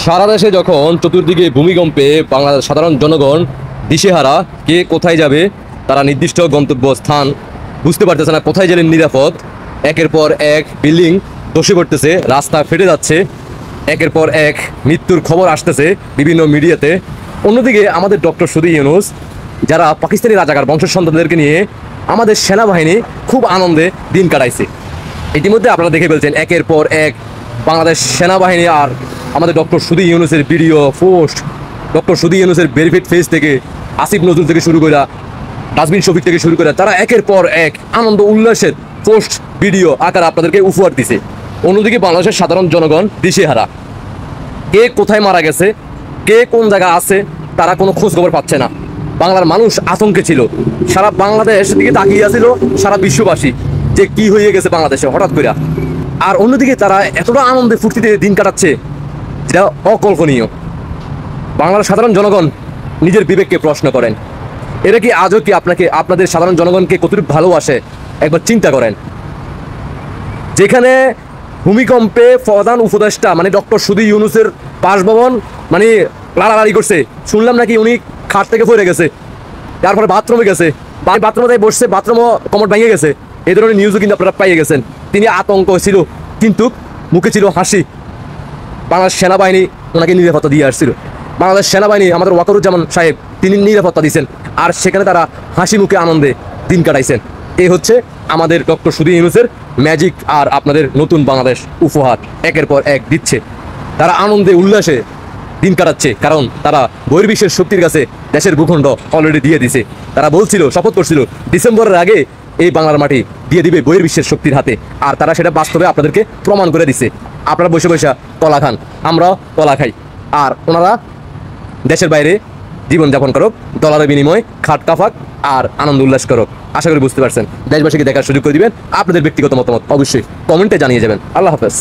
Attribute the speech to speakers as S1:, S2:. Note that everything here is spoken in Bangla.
S1: সারা দেশে যখন চতুর্দিকে ভূমিকম্পে বাংলাদেশ সাধারণ জনগণ দিশেহারা, কে কোথায় যাবে, তারা নির্দিষ্ট গন্তব্য স্থান বুঝতে পারতেছে না, কোথায় গেলে নিরাপদ। একের পর এক বিল্ডিং ধসে পড়তেছে, রাস্তা ফেটে যাচ্ছে, একের পর এক মৃত্যুর খবর আসতেছে বিভিন্ন মিডিয়াতে। অন্যদিকে আমাদের ডক্টর সুদী ইউনূস, যারা পাকিস্তানি রাজাকার বংশের সন্তানদেরকে নিয়ে আমাদের সেনাবাহিনী খুব আনন্দে দিন কাটাইছে। ইতিমধ্যে আপনারা দেখে ফেলছেন একের পর এক বাংলাদেশ সেনাবাহিনী আর আমাদের ডক্টর সুদী ইউনূসের ভিডিও পোস্ট, ডক্টর সুদী ইউনূসের ভেরিফাইড ফেস থেকে আসিফ নজরুল থেকে শুরু করে ডাস্টবিন শফিক থেকে শুরু করে তারা একের পর এক আনন্দ উল্লাসের পোস্ট ভিডিও আকার আপনাদেরকে উপহার দিছে। অন্যদিকে বাংলাদেশের সাধারণ জনগণ দিশেহারা, কে কোথায় মারা গেছে, কে কোন জায়গায় আছে, তারা কোনো খোঁজ খবর পাচ্ছে না। বাংলার মানুষ আতঙ্কে ছিল, সারা বাংলাদেশ দিকে তাকিয়ে আছিল সারা বিশ্ববাসী যে কি হয়ে গেছে বাংলাদেশে হঠাৎ করে। আর অন্যদিকে তারা এতটা আনন্দে ফুর্তিতে দিন কাটাচ্ছে যেটা অকল্পনীয়। বাংলার সাধারণ জনগণ নিজের বিবেককে প্রশ্ন করেন, এরা কি আজও কি আপনাদের সাধারণ জনগণকে কতটুকু ভালোবাসে একবার চিন্তা করেন। যেখানে ভূমিকম্পে প্রধান উপদেষ্টা মানে ডক্টর সুদী ইউনূসের বাসভবন মানে লাড়ালাড়ি করছে, শুনলাম নাকি উনি খাট থেকে পড়ে গেছে, তারপরে বাথরুমে গেছে, বাথরুমে বসছে, বাথরুমও কমর ভেঙে গেছে, এই ধরনের নিউজও কিন্তু আপনারা পাইয়ে গেছেন। তিনি আতঙ্ক ছিল কিন্তু মুখে ছিল হাসি। বাংলাদেশ সেনাবাহিনী ওনাকে নিরাপত্তা দিয়ে আসছিল, বাংলাদেশ সেনাবাহিনী আমাদের ওয়াকারুজ্জামান সাহেব তিনি নিরাপত্তা দিয়েছেন, আর সেখানে তারা হাসি মুখে আনন্দে দিন কাটাইছেন। এই হচ্ছে আমাদের ডক্টর সুদী ইউনূসের ম্যাজিক। আর আপনাদের নতুন বাংলাদেশ উপহার একের পর এক দিচ্ছে, তারা আনন্দে উল্লাসে দিন কাটাচ্ছে, কারণ তারা বহির্বিশ্বের শক্তির কাছে দেশের ভূখণ্ড অলরেডি দিয়ে দিছে। তারা বলছিল, শপথ করছিল ডিসেম্বরের আগে এই বাংলার মাটি দিয়ে দিবে বহির্বিশ্বের শক্তির হাতে, আর তারা সেটা বাস্তবে আপনাদেরকে প্রমাণ করে দিছে। আপনারা বসে বসে কলা খান, আমরাও কলা খাই, আর ওনারা দেশের বাইরে জীবনযাপন করুক, ডলারের বিনিময়ে খাট কাফাক আর আনন্দ উল্লাস করুক। আশা করি বুঝতে পারছেন। দেশবাসীকে দেখার সুযোগ করে দিবেন, আপনাদের ব্যক্তিগত মতামত অবশ্যই কমেন্টে জানিয়ে যাবেন। আল্লাহ হাফেজ।